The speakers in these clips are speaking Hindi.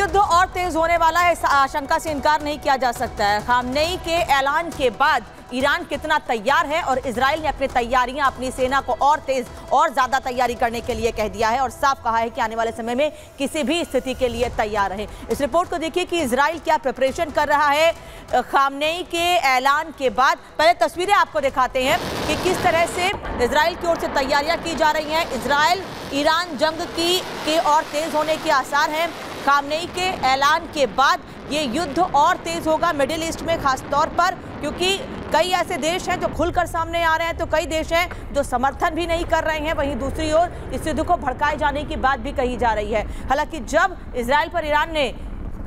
युद्ध और तेज होने वाला है, इस आशंका से इनकार नहीं किया जा सकता है। खामनेई के ऐलान के बाद ईरान कितना तैयार है और इजराइल ने अपनी तैयारियां, अपनी सेना को और तेज और ज्यादा तैयारी करने के लिए कह दिया है और साफ कहा है कि आने वाले समय में किसी भी स्थिति के लिए तैयार रहे। इस रिपोर्ट को देखिए कि इजराइल क्या प्रिपरेशन कर रहा है खामनेई के ऐलान के बाद। पहले तस्वीरें आपको दिखाते हैं कि किस तरह से इजराइल की ओर से तैयारियां की जा रही हैं। इजराइल ईरान जंग के और तेज होने के आसार हैं। खामनेई के ऐलान के बाद ये युद्ध और तेज होगा मिडिल ईस्ट में, खास तौर पर क्योंकि कई ऐसे देश हैं जो खुलकर सामने आ रहे हैं तो कई देश हैं जो समर्थन भी नहीं कर रहे हैं। वहीं दूसरी ओर इस युद्ध को भड़काए जाने की बात भी कही जा रही है। हालांकि जब इजराइल पर ईरान ने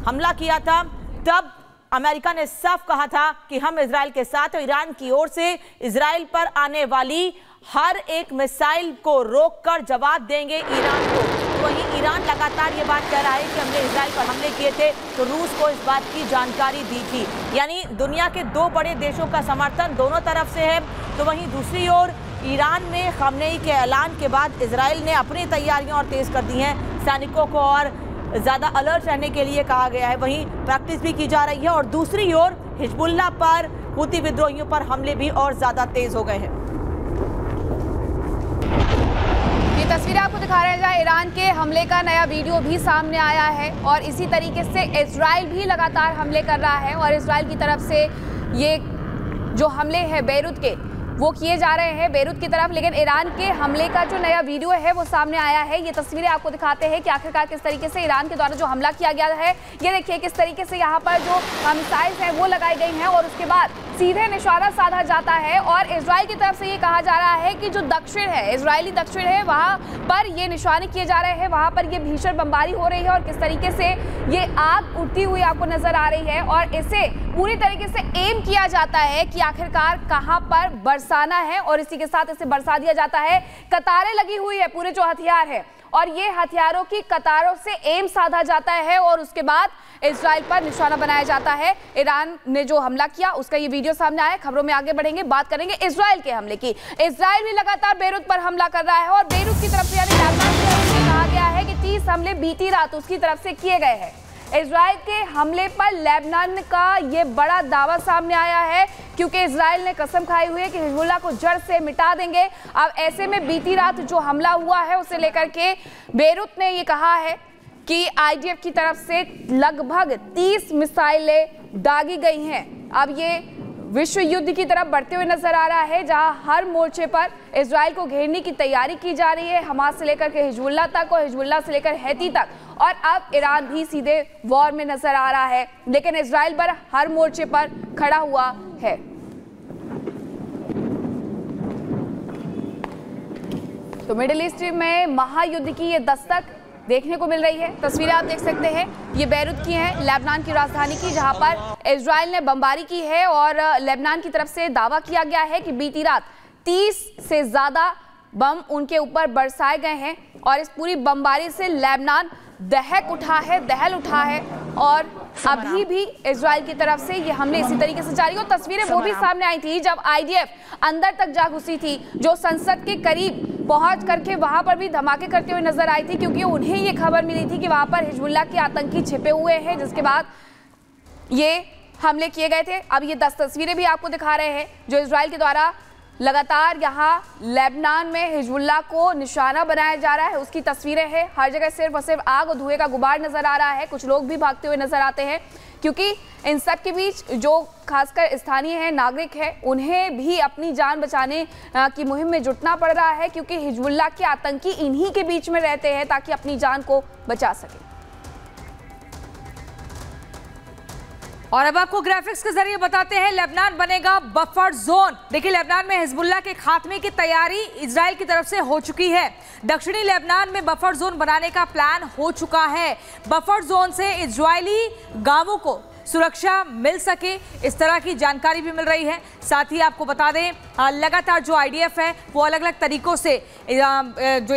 हमला किया था तब अमेरिका ने साफ कहा था कि हम इजराइल के साथ, ईरान की ओर से इजराइल पर आने वाली हर एक मिसाइल को रोककर जवाब देंगे ईरान को। वहीं ईरान लगातार ये बात कह रहा है कि हमने इजराइल पर हमले किए थे तो रूस को इस बात की जानकारी दी थी। यानी दुनिया के दो बड़े देशों का समर्थन दोनों तरफ से है। तो वहीं दूसरी ओर ईरान में खामनेई के ऐलान के बाद इजराइल ने अपनी तैयारियां और तेज कर दी हैं। सैनिकों को और ज़्यादा अलर्ट रहने के लिए कहा गया है। वहीं प्रैक्टिस भी की जा रही है और दूसरी ओर हिजबुल्लाह पर, हुती विद्रोहियों पर हमले भी और ज़्यादा तेज हो गए हैं। ये तस्वीरें आपको दिखा रहे हैं जहाँ ईरान के हमले का नया वीडियो भी सामने आया है और इसी तरीके से इजराइल भी लगातार हमले कर रहा है और इजराइल की तरफ से ये जो हमले हैं बेरूत के वो किए जा रहे हैं बेरूत की तरफ। लेकिन ईरान के हमले का जो नया वीडियो है वो सामने आया है। ये तस्वीरें आपको दिखाते हैं कि आखिरकार किस तरीके से ईरान के द्वारा जो हमला किया गया है। ये देखिए किस तरीके से यहाँ पर जो मिसाइल्स हैं वो लगाई गई हैं और उसके बाद सीधे निशाना साधा जाता है और इजराइल की तरफ से ये कहा जा रहा है कि जो दक्षिण है, इजरायली दक्षिण है, वहाँ पर ये निशाने किए जा रहे हैं, वहाँ पर ये भीषण बमबारी हो रही है और किस तरीके से ये आग उठती हुई आपको नजर आ रही है और इसे पूरी तरीके से एम किया जाता है कि आखिरकार कहाँ पर बरसाना है और इसी के साथ इसे बरसा दिया जाता है। कतारें लगी हुई है पूरे जो हथियार है और ये हथियारों की कतारों से एम साधा जाता है और उसके बाद इजराइल पर निशाना बनाया जाता है। ईरान ने जो हमला किया उसका ये वीडियो सामने आया। खबरों में आगे बढ़ेंगे, बात करेंगे इजराइल के हमले की। इजराइल भी लगातार बेरूत पर हमला कर रहा है और बेरूत की तरफ से यानी लेबनान की तरफ से कहा गया है कि 30 हमले बीती रात उसकी तरफ से किए गए हैं। इजराइल के हमले पर लेबनान का ये बड़ा दावा सामने आया है क्योंकि इजराइल ने कसम खाई हुई है कि हिजबुल्लाह को जड़ से मिटा देंगे। अब ऐसे में बीती रात जो हमला हुआ है उसे लेकर के बेरूत ने ये कहा है कि आईडीएफ की तरफ से लगभग 30 मिसाइलें दागी गई हैं। अब ये विश्व युद्ध की तरफ बढ़ते हुए नजर आ रहा है जहां हर मोर्चे पर इजराइल को घेरने की तैयारी की जा रही है, हमास से लेकर के हिजबुल्लाह तक और हिजबुल्लाह से लेकर हैती तक, और अब ईरान भी सीधे वॉर में नजर आ रहा है। लेकिन इजराइल पर हर मोर्चे पर खड़ा हुआ है। तो मिडिल ईस्ट में महायुद्ध की ये दस्तक देखने को मिल रही है। तस्वीरें आप देख सकते हैं, ये बेरूत की हैं, लेबनान की राजधानी की, जहां पर इजराइल ने बमबारी की है और लेबनान की तरफ से दावा किया गया है कि बीती रात 30 से ज्यादा बम उनके ऊपर बरसाए गए हैं और इस पूरी बमबारी से लेबनान दहल उठा है और अभी भी इजराइल की तरफ से ये हमले इसी तरीके से जारी। और तस्वीरें वो भी सामने आई थी जब आईडीएफ अंदर तक जा घुसी थी, जो संसद के करीब पहुंच करके वहां पर भी धमाके करते हुए नजर आई थी क्योंकि उन्हें ये खबर मिली थी कि वहां पर हिजबुल्लाह के आतंकी छिपे हुए हैं, जिसके बाद ये हमले किए गए थे। अब ये 10 तस्वीरें भी आपको दिखा रहे हैं जो इजराइल के द्वारा लगातार यहाँ लेबनान में हिजबुल्लाह को निशाना बनाया जा रहा है उसकी तस्वीरें हैं। हर जगह सिर्फ और सिर्फ आग और धुएं का गुबार नजर आ रहा है। कुछ लोग भी भागते हुए नजर आते हैं क्योंकि इन सब के बीच जो खासकर स्थानीय है, नागरिक है, उन्हें भी अपनी जान बचाने की मुहिम में जुटना पड़ रहा है क्योंकि हिजबुल्लाह के आतंकी इन्हीं के बीच में रहते हैं ताकि अपनी जान को बचा सके। और अब आपको ग्राफिक्स के जरिए बताते हैं, लेबनान बनेगा बफर जोन। देखिए, लेबनान में हिजबुल्लाह के खात्मे की तैयारी इजराइल की तरफ से हो चुकी है। दक्षिणी लेबनान में बफर जोन बनाने का प्लान हो चुका है। बफर जोन से इजरायली गांवों को सुरक्षा मिल सके, इस तरह की जानकारी भी मिल रही है। साथ ही आपको बता दें, लगातार जो आईडीएफ है वो अलग अलग तरीकों से जो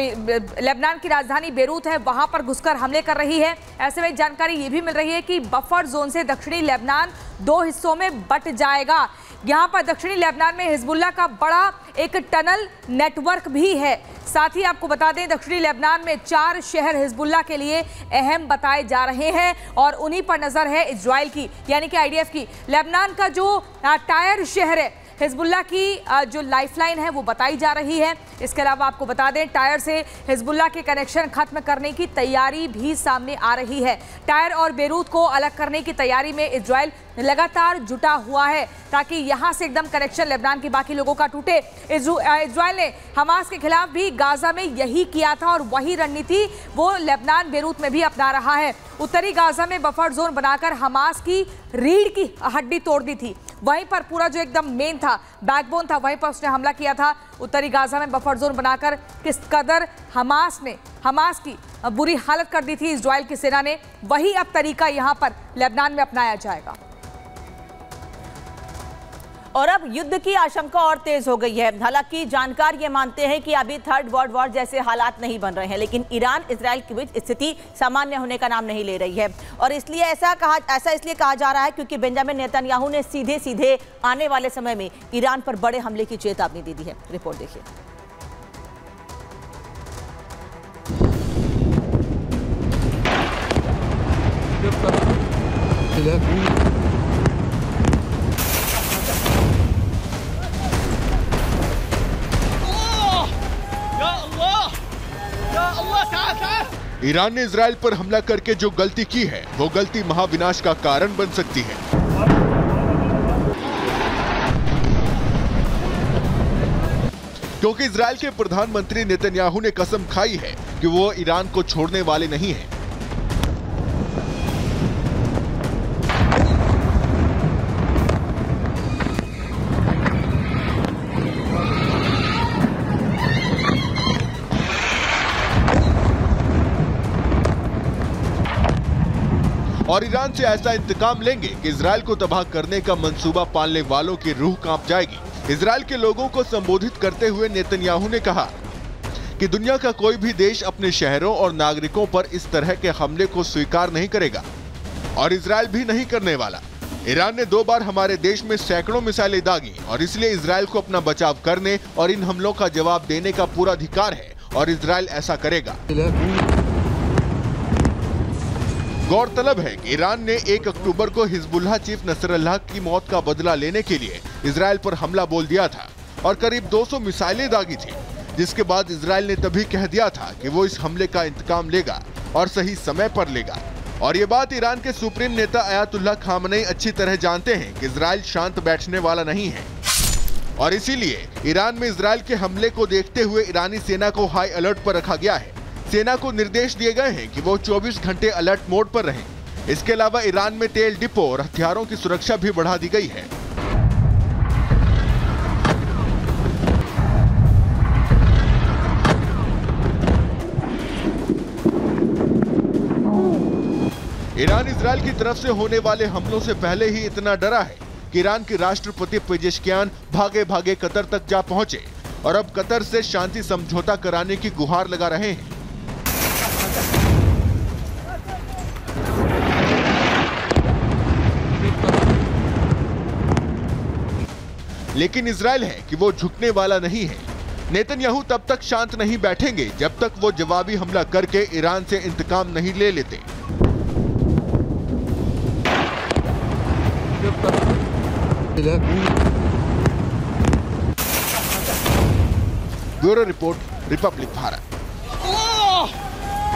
लेबनान की राजधानी बेरूत है वहां पर घुसकर हमले कर रही है। ऐसे में जानकारी ये भी मिल रही है कि बफर जोन से दक्षिणी लेबनान 2 हिस्सों में बंट जाएगा। यहाँ पर दक्षिणी लेबनान में हिजबुल्लाह का बड़ा एक टनल नेटवर्क भी है। साथ ही आपको बता दें दक्षिणी लेबनान में 4 शहर हिजबुल्लाह के लिए अहम बताए जा रहे हैं और उन्हीं पर नजर है इजराइल की, यानी कि आईडीएफ की। लेबनान का जो टायर शहर है हिजबुल्लाह की जो लाइफलाइन है वो बताई जा रही है। इसके अलावा आपको बता दें टायर से हिजबुल्लाह के कनेक्शन खत्म करने की तैयारी भी सामने आ रही है। टायर और बेरूत को अलग करने की तैयारी में इजराइल लगातार जुटा हुआ है ताकि यहां से एकदम कनेक्शन लेबनान के बाकी लोगों का टूटे। इजराइल ने हमास के खिलाफ भी गाजा में यही किया था और वही रणनीति वो लेबनान बेरूत में भी अपना रहा है। उत्तरी गाजा में बफर जोन बनाकर हमास की रीढ़ की हड्डी तोड़ दी थी, वहीं पर पूरा जो एकदम मेन था, बैकबोन था, वहीं पर उसने हमला किया था। उत्तरी गाजा में बफर जोन बनाकर किस कदर हमास की बुरी हालत कर दी थी इजराइल की सेना ने, वही अब तरीका यहां पर लेबनान में अपनाया जाएगा। और अब युद्ध की आशंका और तेज हो गई है। हालांकि जानकार ये मानते हैं कि अभी थर्ड वर्ल्ड वॉर जैसे हालात नहीं बन रहे हैं, लेकिन ईरान इजराइल के बीच स्थिति सामान्य होने का नाम नहीं ले रही है। और इसलिए ऐसा इसलिए कहा जा रहा है क्योंकि बेंजामिन नेतन्याहू ने सीधे आने वाले समय में ईरान पर बड़े हमले की चेतावनी दे दी है। रिपोर्ट देखिए। ईरान ने इजराइल पर हमला करके जो गलती की है वो गलती महाविनाश का कारण बन सकती है। क्योंकि इजराइल के प्रधानमंत्री नेतन्याहू ने कसम खाई है कि वो ईरान को छोड़ने वाले नहीं हैं। और ईरान से ऐसा इंतकाम लेंगे कि इजराइल को तबाह करने का मंसूबा पालने वालों की रूह कांप जाएगी। इजराइल के लोगों को संबोधित करते हुए नेतन्याहू ने कहा कि दुनिया का कोई भी देश अपने शहरों और नागरिकों पर इस तरह के हमले को स्वीकार नहीं करेगा और इजराइल भी नहीं करने वाला। ईरान ने 2 बार हमारे देश में सैकड़ों मिसाइलें दागी और इसलिए इजराइल को अपना बचाव करने और इन हमलों का जवाब देने का पूरा अधिकार है और इजराइल ऐसा करेगा। गौरतलब है कि ईरान ने 1 अक्टूबर को हिजबुल्लाह चीफ नसरल्लाह की मौत का बदला लेने के लिए इजराइल पर हमला बोल दिया था और करीब 200 मिसाइलें दागी थी, जिसके बाद इजराइल ने तभी कह दिया था कि वो इस हमले का इंतकाम लेगा और सही समय पर लेगा। और ये बात ईरान के सुप्रीम नेता अयातुल्लाह खामनेई अच्छी तरह जानते हैं कि इजराइल शांत बैठने वाला नहीं है और इसीलिए ईरान में इजराइल के हमले को देखते हुए ईरानी सेना को हाई अलर्ट पर रखा गया है। सेना को निर्देश दिए गए हैं कि वो 24 घंटे अलर्ट मोड पर रहें। इसके अलावा ईरान में तेल डिपो और हथियारों की सुरक्षा भी बढ़ा दी गई है। ईरान इजराइल की तरफ से होने वाले हमलों से पहले ही इतना डरा है कि ईरान के राष्ट्रपति पेजेश्कियान भागे भागे कतर तक जा पहुंचे और अब कतर से शांति समझौता कराने की गुहार लगा रहे हैं। लेकिन इजराइल है कि वो झुकने वाला नहीं है। नेतन्याहू तब तक शांत नहीं बैठेंगे जब तक वो जवाबी हमला करके ईरान से इंतकाम नहीं ले लेते। Bureau report, Republic Bharat.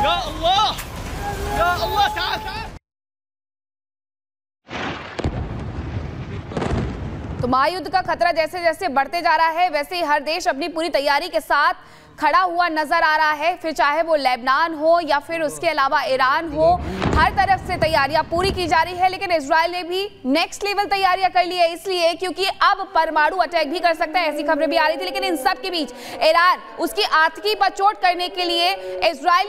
या अल्लाह, या अल्लाह। तो महायुद्ध का खतरा जैसे जैसे बढ़ते जा रहा है वैसे ही हर देश अपनी पूरी तैयारी के साथ खड़ा हुआ नजर आ रहा है, फिर चाहे वो लेबनान हो या फिर उसके अलावा ईरान हो, हर तरफ से तैयारियां पूरी की जा रही है। लेकिन इजराइल ने भी नेक्स्ट लेवल तैयारियां कर ली है, इसलिए क्योंकि अब परमाणु अटैक भी कर सकता है, ऐसी खबरें भी आ रही थी। लेकिन इन सब के बीच ईरान उसकी आतंकी पर चोट करने के लिए इजराइल